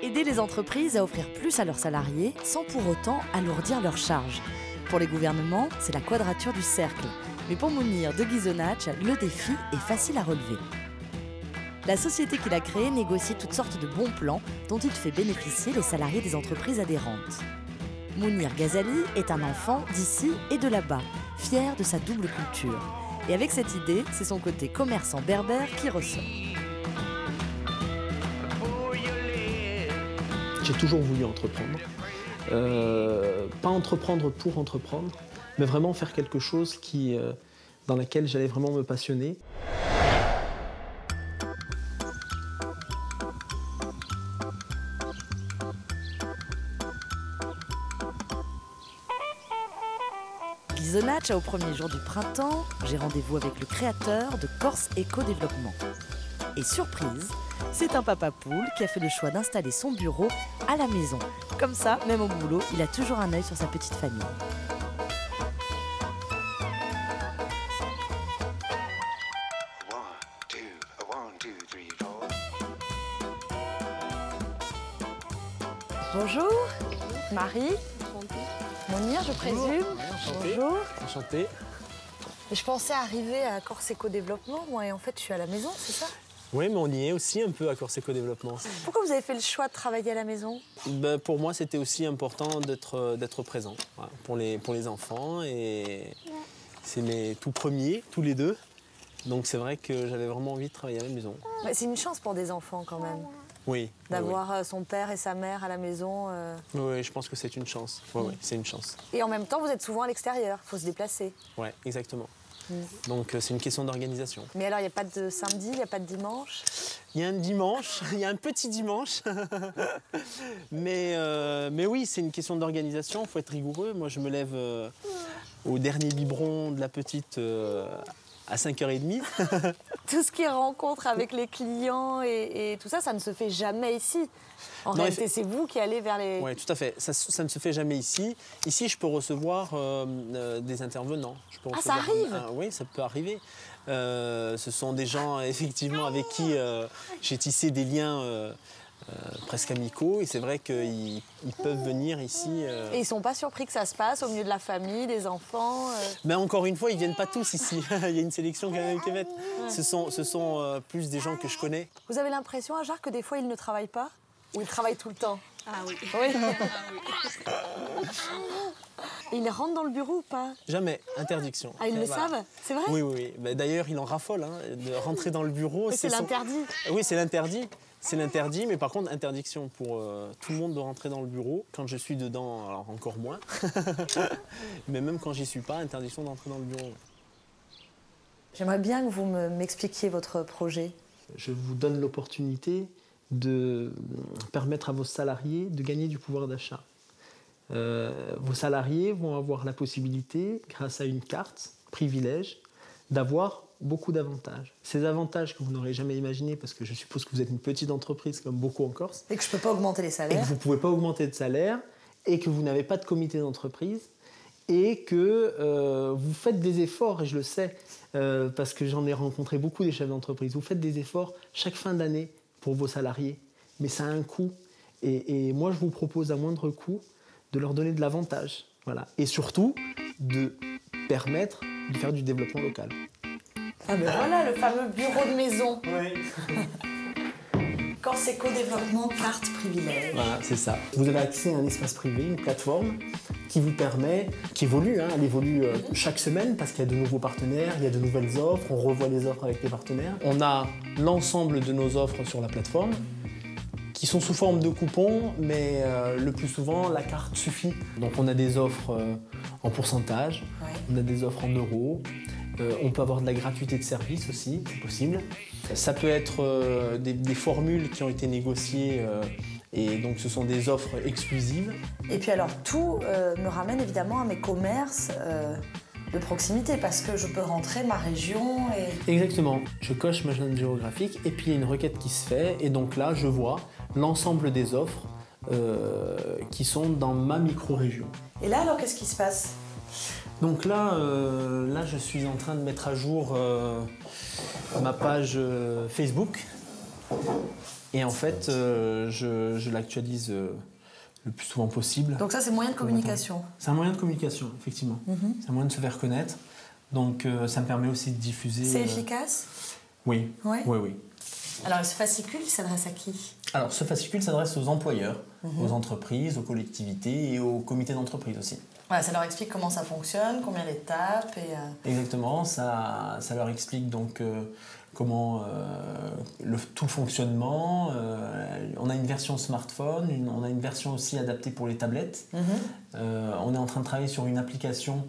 Aider les entreprises à offrir plus à leurs salariés sans pour autant alourdir leurs charges. Pour les gouvernements, c'est la quadrature du cercle. Mais pour Mounir de Ghisonaccia, le défi est facile à relever. La société qu'il a créée négocie toutes sortes de bons plans dont il fait bénéficier les salariés des entreprises adhérentes. Mounir Ghazali est un enfant d'ici et de là-bas, fier de sa double culture. Et avec cette idée, c'est son côté commerçant berbère qui ressort. J'ai toujours voulu entreprendre. Pas entreprendre pour entreprendre, mais vraiment faire quelque chose dans laquelle j'allais vraiment me passionner. Ghisonaccia, au premier jour du printemps, j'ai rendez-vous avec le créateur de Corse Éco-Développement. Et surprise, c'est un papa poule qui a fait le choix d'installer son bureau à la maison. Comme ça, même au boulot, il a toujours un œil sur sa petite famille. Bonjour, Marie. Mounir, je présume. Enchanté. Bonjour. Enchanté. Je pensais arriver à Corse Éco-Développement, moi, et en fait, je suis à la maison, c'est ça? Oui, mais on y est aussi un peu à Corse Éco-Développement. Pourquoi vous avez fait le choix de travailler à la maison? Pour moi, c'était aussi important d'être présent, voilà, pour les enfants. Et c'est mes tout premiers, tous les deux. Donc c'est vrai que j'avais vraiment envie de travailler à la maison. C'est une chance pour des enfants quand même, Oui. d'avoir son père et sa mère à la maison. Oui, je pense que c'est une chance. Oui, c'est une chance. Et en même temps, vous êtes souvent à l'extérieur, il faut se déplacer. Oui, exactement. Donc c'est une question d'organisation. Mais alors, il n'y a pas de samedi, il n'y a pas de dimanche? Il y a un dimanche, il y a un petit dimanche. mais oui, c'est une question d'organisation, il faut être rigoureux. Moi, je me lève au dernier biberon de la petite à 5h30. Tout ce qui est rencontre avec les clients et tout ça, ça ne se fait jamais ici. En réalité, c'est vous qui allez vers les... Oui, tout à fait. Ça ne se fait jamais ici. Ici, je peux recevoir des intervenants. Ça arrive? Oui, ça peut arriver. Ce sont des gens, effectivement, avec qui j'ai tissé des liens presque amicaux. Et c'est vrai qu'ils peuvent venir ici. Et ils ne sont pas surpris que ça se passe au milieu de la famille, des enfants Mais encore une fois, ils ne viennent pas tous ici. Il y a une sélection quand même qui est faite. Ce sont plus des gens que je connais. Vous avez l'impression, Ajar, que des fois, ils ne travaillent pas? Ou ils travaillent tout le temps? Ah oui. Oui. Ils rentrent dans le bureau ou pas? Jamais, interdiction. Ah, ils le savent? C'est vrai? Oui, oui, oui. Bah, d'ailleurs, il en raffole de rentrer dans le bureau. C'est l'interdit. Oui, c'est l'interdit. C'est l'interdit, mais par contre, interdiction pour tout le monde de rentrer dans le bureau. Quand je suis dedans, alors encore moins. Mais même quand j'y suis pas, interdiction d'entrer dans le bureau. J'aimerais bien que vous m'expliquiez votre projet. Je vous donne l'opportunité de permettre à vos salariés de gagner du pouvoir d'achat. Vos salariés vont avoir la possibilité, grâce à une carte privilège, d'avoir beaucoup d'avantages. Ces avantages que vous n'aurez jamais imaginés, parce que je suppose que vous êtes une petite entreprise comme beaucoup en Corse. Et que je ne peux pas augmenter les salaires. Et que vous ne pouvez pas augmenter de salaire, et que vous n'avez pas de comité d'entreprise, et que vous faites des efforts, et je le sais, parce que j'en ai rencontré beaucoup des chefs d'entreprise, vous faites des efforts chaque fin d'année pour vos salariés, mais ça a un coût. Et moi, je vous propose à moindre coût de leur donner de l'avantage. Voilà. Et surtout, de permettre de faire du développement local. Ah ben voilà, le fameux bureau de maison. Oui. Corse Éco-Développement, carte privilège. Voilà, c'est ça. Vous avez accès à un espace privé, une plateforme qui vous permet, qui évolue, elle évolue chaque semaine parce qu'il y a de nouveaux partenaires, il y a de nouvelles offres, on revoit les offres avec les partenaires. On a l'ensemble de nos offres sur la plateforme qui sont sous forme de coupons, mais le plus souvent, la carte suffit. Donc on a des offres en pourcentage, on a des offres en euros, on peut avoir de la gratuité de service aussi, c'est possible. Ça peut être des formules qui ont été négociées et donc ce sont des offres exclusives. Et puis alors tout me ramène évidemment à mes commerces de proximité parce que je peux rentrer ma région et... Exactement, je coche ma zone géographique et puis il y a une requête qui se fait et donc là je vois l'ensemble des offres qui sont dans ma micro-région. Et là alors qu'est-ce qui se passe? Donc là, je suis en train de mettre à jour ma page Facebook. Et en fait, je l'actualise le plus souvent possible. Donc ça, c'est moyen de communication. C'est un moyen de communication, effectivement. C'est un moyen de se faire connaître. Donc ça me permet aussi de diffuser... C'est efficace? Oui. Ouais. Oui. Alors ce fascicule, il s'adresse à qui? Alors ce fascicule s'adresse aux employeurs, aux entreprises, aux collectivités et aux comités d'entreprise aussi. Voilà, ça leur explique comment ça fonctionne, combien d'étapes et... Exactement, ça leur explique donc comment tout le fonctionnement. On a une version smartphone, on a une version aussi adaptée pour les tablettes. On est en train de travailler sur une application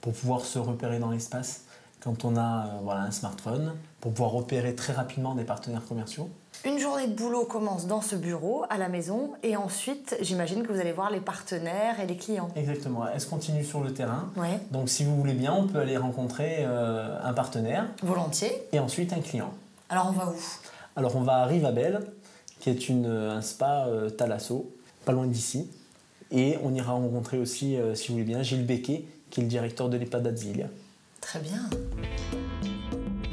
pour pouvoir se repérer dans l'espace quand on a un smartphone, pour pouvoir repérer très rapidement des partenaires commerciaux. Une journée de boulot commence dans ce bureau, à la maison, et ensuite, j'imagine que vous allez voir les partenaires et les clients. Exactement, elle se continue sur le terrain. Ouais. Donc si vous voulez bien, on peut aller rencontrer un partenaire. Volontiers. Et ensuite un client. Alors on va où? Alors on va à Rivabel, qui est un spa Thalasso, pas loin d'ici. Et on ira rencontrer aussi, si vous voulez bien, Gilles Becquet, qui est le directeur de l'EHPAD d'Adzilia. Très bien.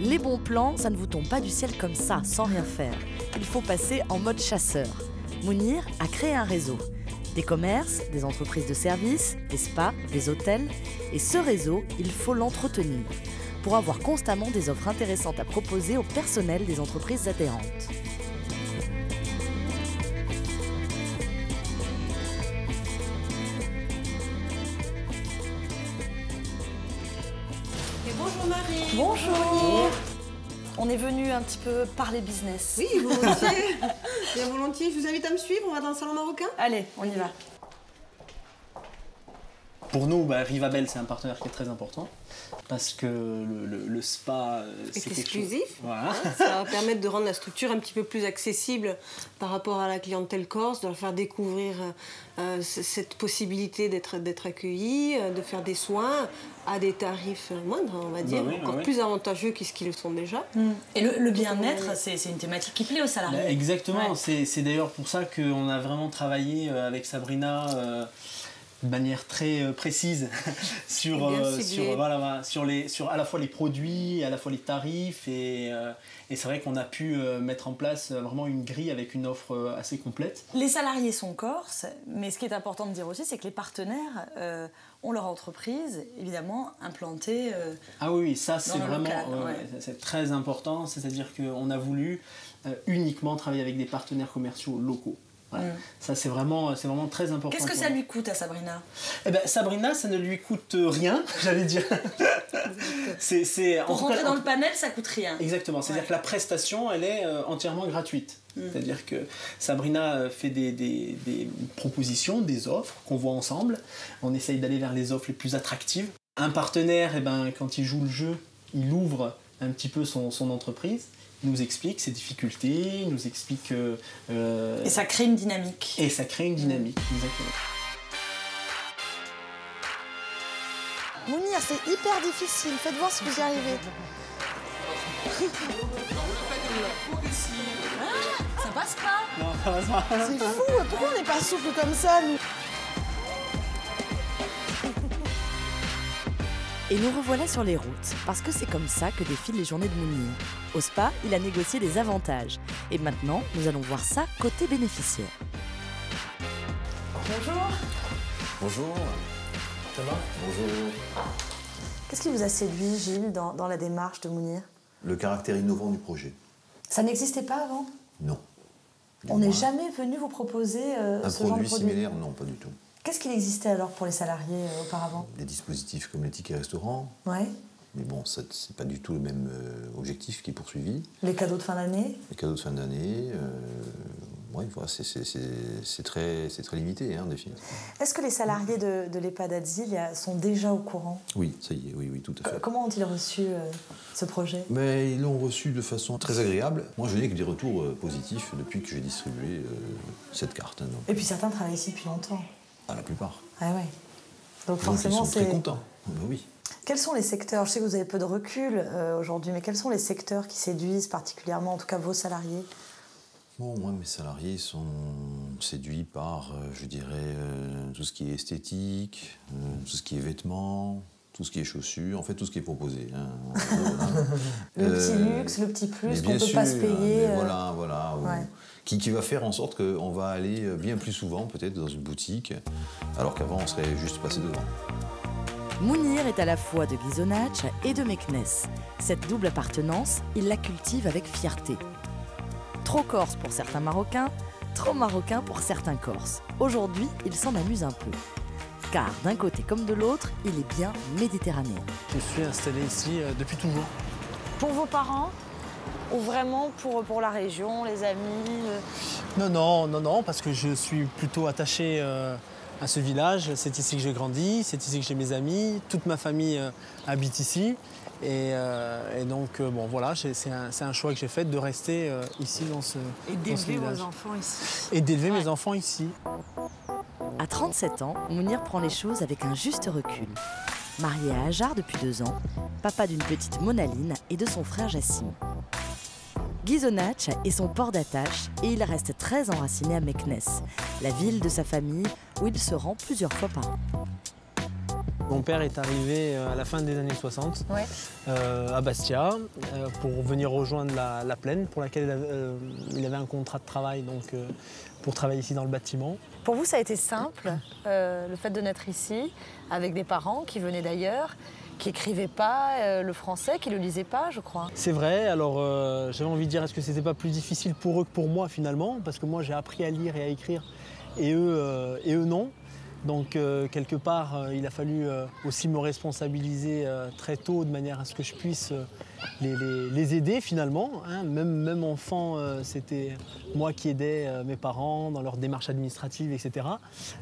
Les bons plans, ça ne vous tombe pas du ciel comme ça, sans rien faire. Il faut passer en mode chasseur. Mounir a créé un réseau. Des commerces, des entreprises de services, des spas, des hôtels. Et ce réseau, il faut l'entretenir pour avoir constamment des offres intéressantes à proposer au personnel des entreprises adhérentes. Bonjour Marie. Bonjour. On est venu un petit peu parler business. Oui, volontiers. Bien volontiers. Je vous invite à me suivre, on va dans le salon marocain. Allez, on y va. Pour nous, Rivabel, c'est un partenaire qui est très important parce que le spa, c'est quelque exclusif. chose... Voilà. Ça va permettre de rendre la structure un petit peu plus accessible par rapport à la clientèle corse, de leur faire découvrir cette possibilité d'être accueillis, de faire des soins à des tarifs moindres, on va dire, encore plus avantageux que ce qu'ils le sont déjà. Et le bien-être, c'est une thématique qui plaît aux salariés. Exactement, Ouais. c'est d'ailleurs pour ça qu'on a vraiment travaillé avec Sabrina de manière très précise sur à la fois les produits, à la fois les tarifs et c'est vrai qu'on a pu mettre en place vraiment une grille avec une offre assez complète. Les salariés sont corses, mais ce qui est important de dire aussi, c'est que les partenaires ont leur entreprise, évidemment, implantée Ah oui, ça c'est le vraiment local, c'est très important, c'est-à-dire qu'on a voulu uniquement travailler avec des partenaires commerciaux locaux. Voilà. Ça c'est vraiment très important. Qu'est-ce que ça lui coûte à Sabrina? Eh ben, Sabrina, ça ne lui coûte rien, j'allais dire. Pour rentrer dans le panel, ça coûte rien. Exactement, c'est-à-dire que la prestation, elle est entièrement gratuite. C'est-à-dire que Sabrina fait des propositions, des offres qu'on voit ensemble. On essaye d'aller vers les offres les plus attractives. Un partenaire, quand il joue le jeu, il ouvre un petit peu son entreprise. Il nous explique ses difficultés, il nous explique... Et ça crée une dynamique. Exactement. Mounir, c'est hyper difficile. Faites voir si vous y arrivez. Ça passe pas. Non, ça va pas. C'est fou. Pourquoi on n'est pas souple comme ça, nous? Et nous revoilà sur les routes, parce que c'est comme ça que défilent les journées de Mounir. Au spa, il a négocié des avantages. Et maintenant, nous allons voir ça côté bénéficiaire. Bonjour. Bonjour. Ça va? Bonjour. Qu'est-ce qui vous a séduit, Gilles, dans la démarche de Mounir? Le caractère innovant du projet. Ça n'existait pas avant? Non. On n'est jamais venu vous proposer un ce genre de produit produit similaire? Non, pas du tout. Qu'est-ce qu'il existait alors pour les salariés auparavant? Des dispositifs comme les tickets restaurants, Ouais. mais bon, c'est pas du tout le même objectif qui est poursuivi. Les cadeaux de fin d'année? Les cadeaux de fin d'année, ouais, voilà, c'est très limité, en définitive. Est-ce que les salariés de l'EHPAD Adzilia sont déjà au courant? Oui, ça y est, oui, tout à fait. Comment ont-ils reçu ce projet? Mais ils l'ont reçu de façon très agréable. Moi, je n'ai que des retours positifs depuis que j'ai distribué cette carte. Donc. Et puis certains travaillent ici depuis longtemps. À la plupart. Ah ouais. Donc Donc, forcément, ils sont très contents. Ben oui. Quels sont les secteurs? Je sais que vous avez peu de recul aujourd'hui, mais quels sont les secteurs qui séduisent particulièrement, en tout cas vos salariés? Bon, moi, mes salariés sont séduits par, je dirais, tout ce qui est esthétique, tout ce qui est vêtements, tout ce qui est chaussures, en fait, tout ce qui est proposé. Hein, le petit luxe, le petit plus qu'on ne peut sûr, pas se payer. Voilà. Ouais. qui va faire en sorte qu'on va aller bien plus souvent peut-être dans une boutique, alors qu'avant on serait juste passé devant. Mounir est à la fois de Ghisonaccia et de Meknès. Cette double appartenance, il la cultive avec fierté. Trop corse pour certains Marocains, trop marocain pour certains Corses. Aujourd'hui, il s'en amuse un peu. Car d'un côté comme de l'autre, il est bien méditerranéen. Je suis installé ici depuis toujours. Pour vos parents ou vraiment pour la région, les amis Non, parce que je suis plutôt attaché à ce village. C'est ici que j'ai grandi, c'est ici que j'ai mes amis, toute ma famille habite ici. Et donc, bon, voilà, c'est un choix que j'ai fait de rester ici dans ce village. et d'élever vos enfants ici. Et d'élever mes enfants ici. À 37 ans, Mounir prend les choses avec un juste recul. Marié à Hajar depuis 2 ans, papa d'une petite Monaline et de son frère Jassim. Ghisonaccia est son port d'attache et il reste très enraciné à Meknès, la ville de sa famille où il se rend plusieurs fois par an. Mon père est arrivé à la fin des années 60 à Bastia pour venir rejoindre la plaine pour laquelle il avait un contrat de travail, donc pour travailler ici dans le bâtiment. Pour vous, ça a été simple, le fait de naître ici, avec des parents qui venaient d'ailleurs, qui n'écrivaient pas le français, qui ne le lisaient pas, je crois. C'est vrai, alors j'avais envie de dire, est-ce que c'était pas plus difficile pour eux que pour moi finalement? Parce que moi j'ai appris à lire et à écrire, et eux non. Donc quelque part, il a fallu aussi me responsabiliser très tôt de manière à ce que je puisse les aider finalement. Hein. Même enfant, c'était moi qui aidais mes parents dans leurs démarches administratives, etc.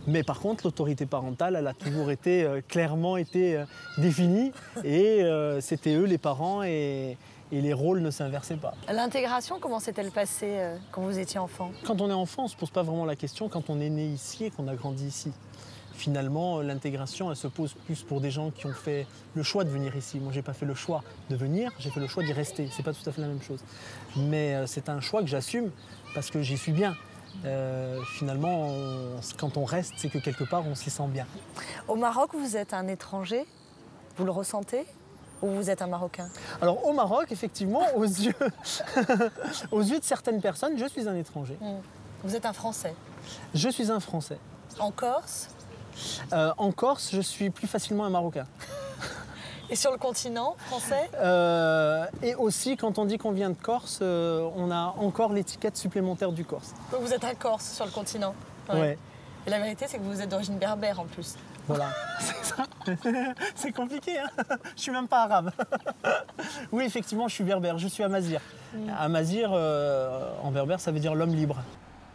Mais par contre, l'autorité parentale, elle a toujours été clairement définie et c'était eux les parents et les rôles ne s'inversaient pas. L'intégration, comment s'est-elle passée quand vous étiez enfant? Quand on est enfant, on ne se pose pas vraiment la question quand on est né ici et qu'on a grandi ici. Finalement, l'intégration, elle se pose plus pour des gens qui ont fait le choix de venir ici. Moi, je n'ai pas fait le choix de venir, j'ai fait le choix d'y rester. Ce n'est pas tout à fait la même chose. Mais c'est un choix que j'assume parce que j'y suis bien. Finalement, quand on reste, c'est que quelque part, on s'y sent bien. Au Maroc, vous êtes un étranger? Vous le ressentez? Ou vous êtes un Marocain? Alors, au Maroc, effectivement, aux yeux de certaines personnes, je suis un étranger. Vous êtes un Français? Je suis un Français. En Corse? En Corse, je suis plus facilement un Marocain. Et sur le continent français? Et aussi, quand on dit qu'on vient de Corse, on a encore l'étiquette supplémentaire du Corse. Donc vous êtes un Corse sur le continent? Ouais. Et la vérité, c'est que vous êtes d'origine berbère en plus. Voilà, c'est ça. C'est compliqué, hein. Je suis même pas arabe. Oui, effectivement, je suis berbère, je suis amazir. Amazir, en berbère, ça veut dire l'homme libre.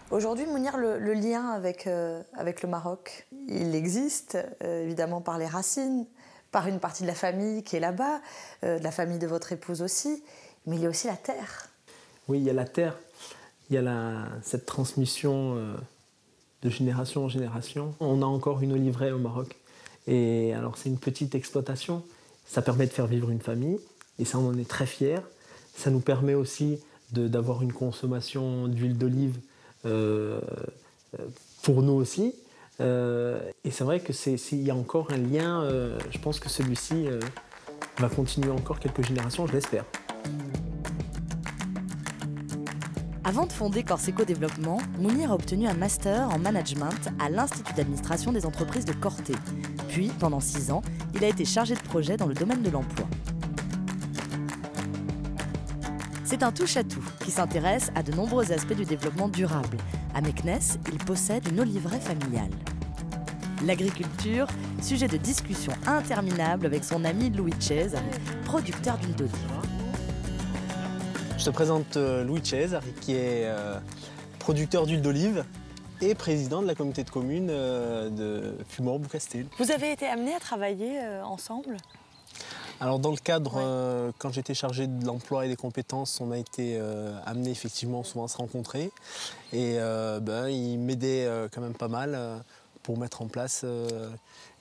Aujourd'hui, Mounir, le lien avec le Maroc, il existe évidemment par les racines, par une partie de la famille qui est là-bas, de la famille de votre épouse aussi, mais il y a aussi la terre. Oui, il y a la terre, il y a cette transmission de génération en génération. On a encore une oliveraie au Maroc, et alors c'est une petite exploitation, ça permet de faire vivre une famille, et ça on en est très fiers. Ça nous permet aussi d'avoir une consommation d'huile d'olive pour nous aussi. Et c'est vrai qu'il y a encore un lien, je pense que celui-ci va continuer encore quelques générations, je l'espère. Avant de fonder Corseco Développement, Mounir a obtenu un master en management à l'Institut d'administration des entreprises de Corté. Puis, pendant 6 ans, il a été chargé de projet dans le domaine de l'emploi. C'est un touche-à-tout qui s'intéresse à de nombreux aspects du développement durable. À Meknès, il possède une oliveraie familiale. L'agriculture, sujet de discussion interminable avec son ami Louis Cesari, producteur d'huile d'olive. Je te présente Louis Cesari, qui est producteur d'huile d'olive et président de la communauté de communes de Fumor-Boucastel. Vous avez été amenés à travailler ensemble? Alors dans le cadre, quand j'étais chargé de l'emploi et des compétences, on a été amenés effectivement souvent à se rencontrer. Et il m'aidait quand même pas mal pour mettre en place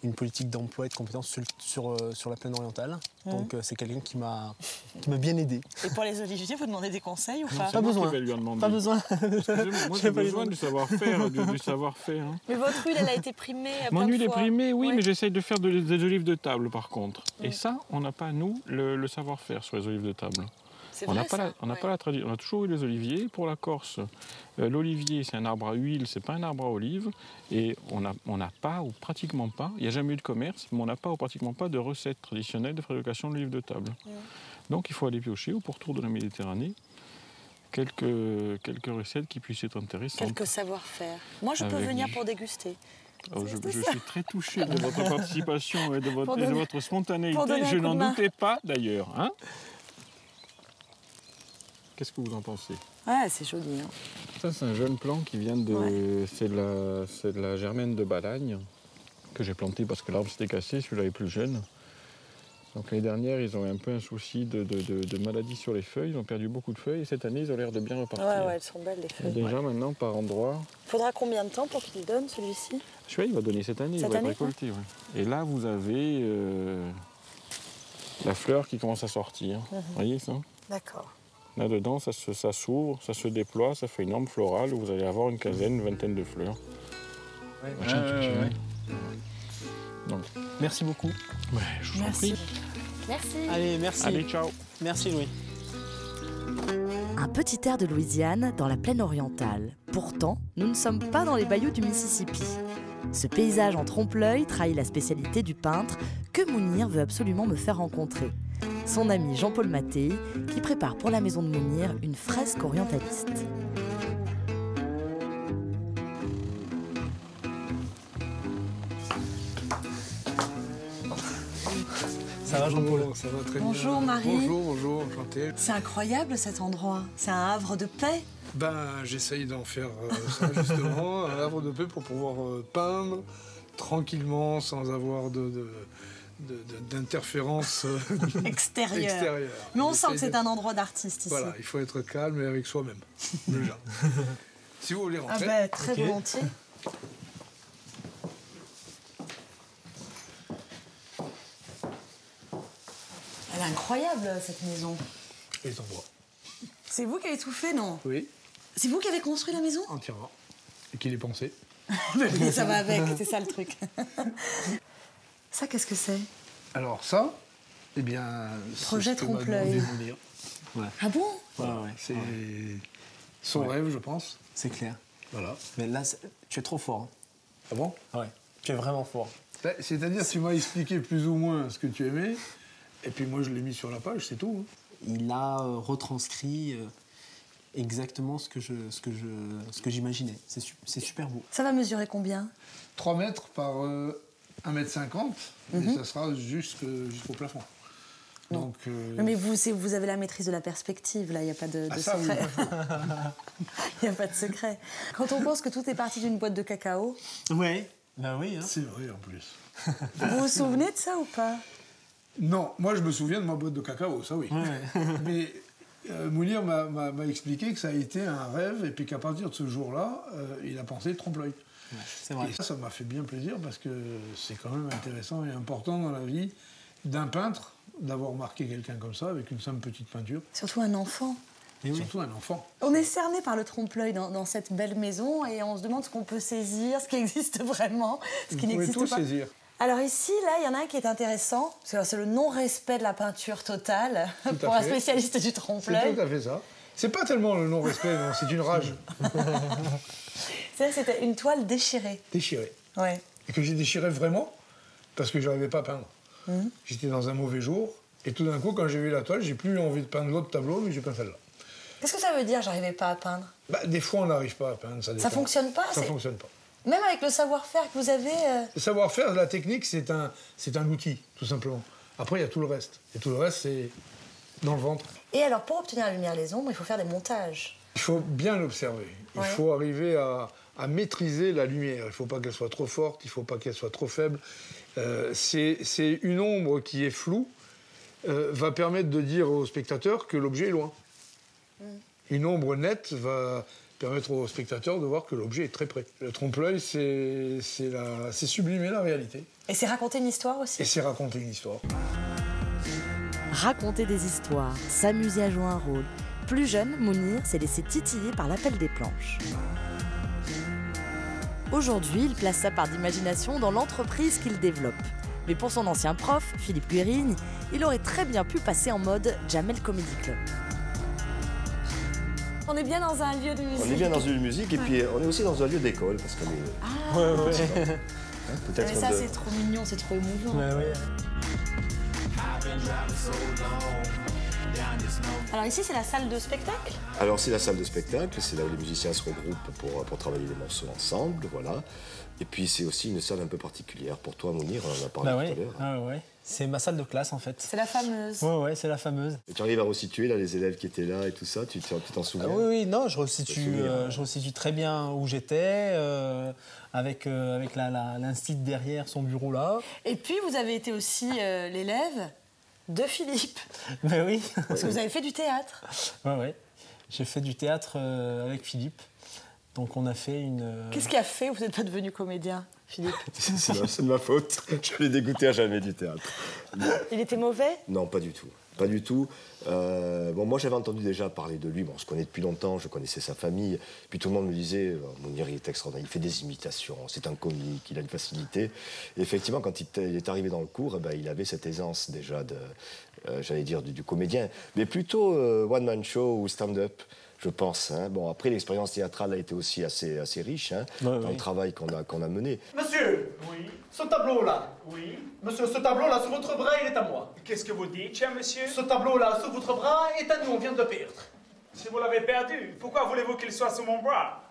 une politique d'emploi et de compétences sur la plaine orientale. Donc c'est quelqu'un qui m'a bien aidé. Et pour les oliviers, vous demandez des conseils ou pas? Pas besoin. Pas besoin. Moi j'ai besoin du savoir-faire, du savoir-faire. Hein. Mais votre huile, elle a été primée plein de fois. Mon huile est primée, oui, mais j'essaye de faire des olives de table par contre. Et ça, on n'a pas, nous, le savoir-faire sur les olives de table. On n'a pas, la tradition. On a toujours eu les oliviers. Pour la Corse, l'olivier, c'est un arbre à huile, c'est pas un arbre à olive. Et on n'a pas, ou pratiquement pas, il n'y a jamais eu de commerce, mais on n'a pas ou pratiquement pas de recette traditionnelle de fabrication d'olives de table. Donc il faut aller piocher au pourtour de la Méditerranée quelques recettes qui puissent être intéressantes. Quelques savoir-faire. Moi, je peux venir pour déguster. Je suis très touché de votre participation et de votre spontanéité. Je n'en doutais pas d'ailleurs. Hein? Qu'est-ce que vous en pensez? Ouais, c'est joli. Hein. Ça, c'est un jeune plant qui vient de... Ouais. C'est de la germaine de Balagne que j'ai planté parce que l'arbre s'était cassé, celui-là est plus jeune. Donc l'année dernière, ils ont eu un peu un souci de maladie sur les feuilles, ils ont perdu beaucoup de feuilles et cette année, ils ont l'air de bien repartir. Ouais, elles sont belles les feuilles. Déjà maintenant, par endroit... Il faudra combien de temps pour qu'il donne celui-ci? Celui-là, il va donner cette année, il va être récolté. Ouais. Et là, vous avez la fleur qui commence à sortir. Vous voyez ça? D'accord. Là-dedans, ça s'ouvre, ça se déploie, ça fait une arme florale où vous allez avoir une quinzaine, une vingtaine de fleurs. Donc, merci beaucoup. Ouais, je vous en prie. Merci. Allez, merci. Allez, ciao. Merci, Louis. Un petit air de Louisiane dans la plaine orientale. Pourtant, nous ne sommes pas dans les bayous du Mississippi. Ce paysage en trompe-l'œil trahit la spécialité du peintre que Mounir veut absolument me faire rencontrer. Son ami Jean-Paul Mattei, qui prépare pour la maison de Mounir une fresque orientaliste. Ça va, Jean-Paul? Ça va très Bonjour, bien. Marie. Bonjour, enchanté. C'est incroyable cet endroit. C'est un havre de paix. Ben, j'essaye d'en faire ça justement, un havre de paix pour pouvoir peindre tranquillement, sans avoir d'interférence extérieure. Mais on sent que c'est un endroit d'artiste ici. Voilà, il faut être calme et avec soi-même, déjà. Si vous voulez rentrer. Ah ben, très volontiers. Elle est incroyable, cette maison. Et en bois. C'est vous qui avez tout fait, non? Oui. C'est vous qui avez construit la maison? Entièrement. Et qui l'ai pensé. Oui, ça va avec, c'est ça le truc. Ça, qu'est-ce que c'est? Alors ça, eh bien... Projet trompe-l'œil. Ouais. Ah bon? Ouais. C'est son rêve, je pense. C'est clair. Voilà. Mais là, tu es trop fort. Hein. Ah bon? Ouais. Tu es vraiment fort. C'est-à-dire, tu m'as expliqué plus ou moins ce que tu aimais, et puis moi, je l'ai mis sur la page, c'est tout. Hein. Il a retranscrit exactement ce que j'imaginais. C'est super beau. Ça va mesurer combien? 3 mètres par 1,50 m, et ça sera jusqu'au plafond. Donc, Mais vous avez la maîtrise de la perspective, là, il n'y a pas de secret. Il n'y a pas de secret. Quand on pense que tout est parti d'une boîte de cacao... Ouais, ben oui. Hein. C'est vrai, en plus. Vous vous souvenez de ça ou pas? Non, moi, je me souviens de ma boîte de cacao, ça oui. Ouais. Mais Mounir m'a expliqué que ça a été un rêve, et puis qu'à partir de ce jour-là, il a pensé trompe-l'œil. Ouais, c'est vrai. Et ça m'a fait bien plaisir, parce que c'est quand même intéressant et important dans la vie d'un peintre d'avoir marqué quelqu'un comme ça, avec une simple petite peinture. Surtout un enfant. Et oui. Surtout un enfant. On est cerné par le trompe-l'œil dans cette belle maison, et on se demande ce qu'on peut saisir, ce qui existe vraiment, ce qui n'existe pas. Vous pouvez tout saisir. Alors ici, là, il y en a un qui est intéressant, c'est le non-respect de la peinture totale, pour un spécialiste du trompe-l'œil. C'est tout à fait ça. C'est pas tellement le non-respect, non, c'est une rage. C'était une toile déchirée. Déchirée. Ouais. Et que j'ai déchiré vraiment, parce que je n'arrivais pas à peindre. J'étais dans un mauvais jour, et tout d'un coup, quand j'ai vu la toile, j'ai plus eu envie de peindre l'autre tableau, mais j'ai peint celle-là. Qu'est-ce que ça veut dire, j'arrivais pas à peindre? Des fois, on n'arrive pas à peindre, ça dépend. Ça fonctionne pas? Ça fonctionne pas. Même avec le savoir-faire que vous avez... Le savoir-faire, la technique, c'est un outil, tout simplement. Après, il y a tout le reste. Et tout le reste, c'est dans le ventre. Et alors, pour obtenir la lumière, les ombres, il faut faire des montages. Il faut bien l'observer. Il faut arriver à maîtriser la lumière. Il ne faut pas qu'elle soit trop forte, il ne faut pas qu'elle soit trop faible. C'est une ombre qui est floue, va permettre de dire au spectateur que l'objet est loin. Une ombre nette va permettre au spectateur de voir que l'objet est très près. Le trompe-l'œil, c'est sublimer la réalité. Et c'est raconter une histoire aussi? Et c'est raconter une histoire. Raconter des histoires, s'amuser à jouer un rôle. Plus jeune, Mounir s'est laissé titiller par l'appel des planches. Aujourd'hui, il place sa part d'imagination dans l'entreprise qu'il développe. Mais pour son ancien prof, Philippe Guérigne, il aurait très bien pu passer en mode Jamel Comedy Club. On est bien dans un lieu de musique. On est bien dans une musique et puis on est aussi dans un lieu d'école parce qu'on est... Ouais. Mais ça, c'est trop mignon, c'est trop émouvant. Ouais. Alors ici, c'est la salle de spectacle? Alors c'est la salle de spectacle, c'est là où les musiciens se regroupent pour travailler les morceaux ensemble, voilà. Et puis c'est aussi une salle un peu particulière pour toi, Mounir, on en a parlé tout à l'heure. Ouais. C'est ma salle de classe en fait. C'est la fameuse. Ouais, c'est la fameuse. Et tu arrives à resituer là, les élèves qui étaient là et tout ça, tu t'en souviens? Oui, non, je resitue très bien où j'étais, avec l'instit derrière son bureau là. Et puis, vous avez été aussi l'élève de Philippe. Mais oui. Parce que vous avez fait du théâtre. Ouais. J'ai fait du théâtre avec Philippe. Donc on a fait une... Qu'est-ce qui a fait que vous n'êtes pas devenu comédien, Philippe? C'est de ma faute. Je l'ai dégoûté à jamais du théâtre. Il était mauvais? Non, pas du tout. Pas du tout. Moi, j'avais entendu déjà parler de lui. Bon, on se connaît depuis longtemps, je connaissais sa famille. Puis tout le monde me disait, Mounir, il est extraordinaire, il fait des imitations, c'est un comique, il a une facilité. Et effectivement, quand il est arrivé dans le cours, il avait cette aisance déjà j'allais dire, du comédien. Mais plutôt one-man show ou stand-up. Je pense. Bon, après, l'expérience théâtrale a été aussi assez riche dans le travail qu'on a mené. Monsieur, oui. Ce tableau-là. Oui. Monsieur, ce tableau-là, sur votre bras, il est à moi. Qu'est-ce que vous dites, cher monsieur? Ce tableau-là, sur votre bras, est à nous, on vient de le perdre. Si vous l'avez perdu, pourquoi voulez-vous qu'il soit sur mon bras?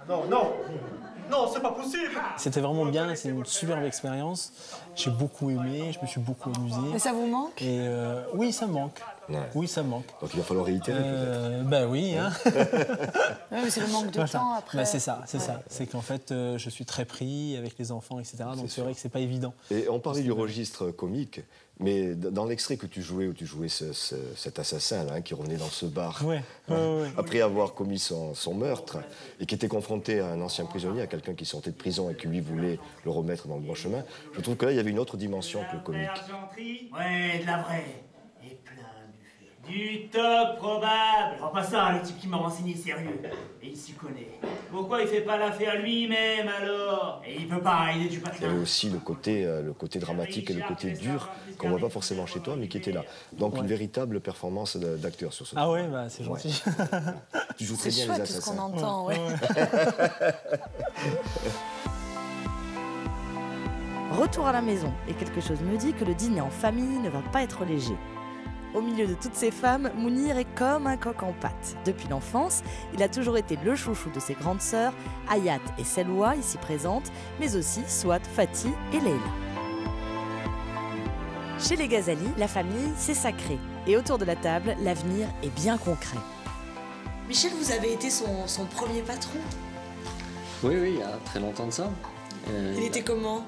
Non, c'est pas possible. C'était vraiment bien, c'est une superbe expérience. J'ai beaucoup aimé, je me suis beaucoup amusé. Mais ça vous manque? Et oui, ça me manque. Ouais. Oui, ça me manque. Donc il va falloir réitérer peut-être. Ben oui. Mais c'est le manque de temps après. C'est ça. C'est qu'en fait, je suis très pris avec les enfants, etc. Donc c'est vrai que c'est pas évident. Et on parlait du registre comique, mais dans l'extrait que tu jouais, où tu jouais cet assassin qui revenait dans ce bar, après avoir commis son meurtre, et qui était confronté à un ancien prisonnier, à quelqu'un qui sortait de prison et qui lui voulait le remettre dans le droit chemin, je trouve que là, il y avait une autre dimension que le comique. Ouais, de la vraie. Et plein du fait. Du top probable. Oh, pas ça, le type qui m'a renseigné sérieux. Et il s'y connaît. Pourquoi il fait pas l'affaire lui-même alors? Et il peut pas, il est du Il y patelin. avait aussi le côté dramatique et le côté dur qu'on voit pas forcément chez toi, mais qui était là. Donc une véritable performance d'acteur sur ce. Ah ouais, c'est gentil. Tu joues très bien les assassins. C'est chouette tout ce qu'on entend, Retour à la maison, et quelque chose me dit que le dîner en famille ne va pas être léger. Au milieu de toutes ces femmes, Mounir est comme un coq en pâte. Depuis l'enfance, il a toujours été le chouchou de ses grandes sœurs, Hayat et Selwa, ici présentes, mais aussi Swat, Fatih et Leila. Chez les Ghazali, la famille, c'est sacré. Et autour de la table, l'avenir est bien concret. Michel, vous avez été son premier patron. Oui, il y a très longtemps de ça. Il était comment?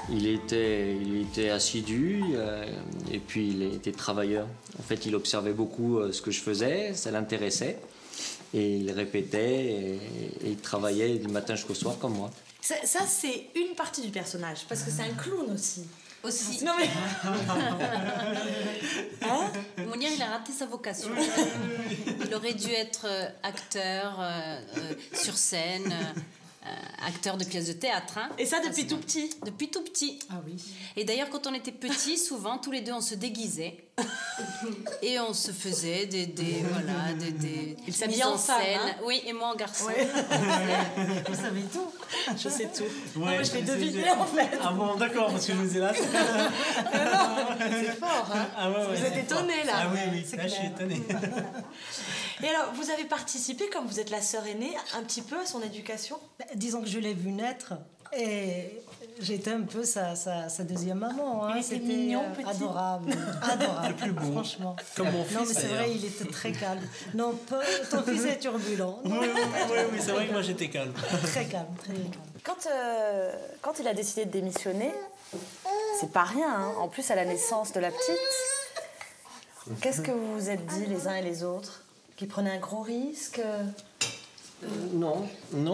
Il était assidu et puis il était travailleur. En fait, il observait beaucoup ce que je faisais, ça l'intéressait. Et il répétait et il travaillait du matin jusqu'au soir comme moi. Ça c'est une partie du personnage, parce que c'est un clown aussi. Aussi. Non mais... Mounir, il a raté sa vocation. Il aurait dû être acteur sur scène, acteur de pièces de théâtre. Et ça depuis tout petit? Depuis tout petit. Ah oui. Et d'ailleurs, quand on était petits, souvent, tous les deux, on se déguisait. Et on se faisait des s'habillait en femme, Oui, et moi en garçon. Ouais. Vous savez tout. Je sais tout. Ouais, non, mais je l'ai deviné en fait. Ah bon, d'accord, parce que je vous ai là. Non, c'est fort, hein. Ah ouais, vous êtes étonné là. Ah oui, là, je suis étonné. Et alors, vous avez participé, comme vous êtes la sœur aînée, un petit peu à son éducation? Disons que je l'ai vu naître et j'étais un peu sa deuxième maman. Il était mignon, petit. Adorable. Le plus beau. Franchement. Comme mon fils. Non, mais c'est vrai, il était très calme. Non, ton fils est turbulent. Oui, c'est vrai que moi j'étais calme. Très calme, très calme. Quand il a décidé de démissionner, c'est pas rien, hein. En plus à la naissance de la petite, qu'est-ce que vous vous êtes dit les uns et les autres? Qu'il prenait un gros risque? Non,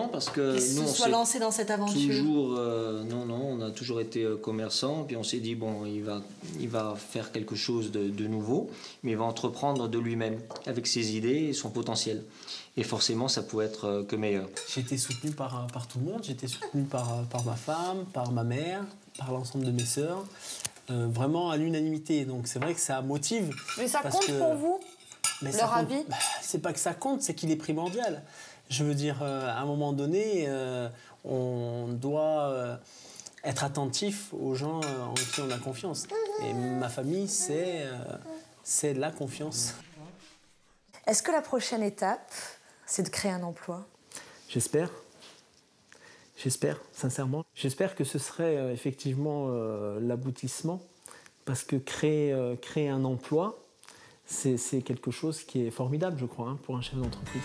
parce que nous, on s'est lancé dans cette aventure. On a toujours été commerçants, puis on s'est dit bon, il va faire quelque chose de nouveau, mais il va entreprendre de lui-même, avec ses idées et son potentiel. Et forcément, ça pouvait être que meilleur. J'ai été soutenu par tout le monde, j'ai été soutenu par ma femme, par ma mère, par l'ensemble de mes sœurs, vraiment à l'unanimité. Donc c'est vrai que ça motive. Mais ça compte pour vous? Mais Leur avis c'est pas que ça compte, c'est qu'il est primordial. Je veux dire, à un moment donné, on doit être attentif aux gens en qui on a confiance. Et ma famille, c'est la confiance. Est-ce que la prochaine étape, c'est de créer un emploi? J'espère. J'espère, sincèrement. J'espère que ce serait effectivement l'aboutissement, parce que créer un emploi, c'est quelque chose qui est formidable, je crois, pour un chef d'entreprise.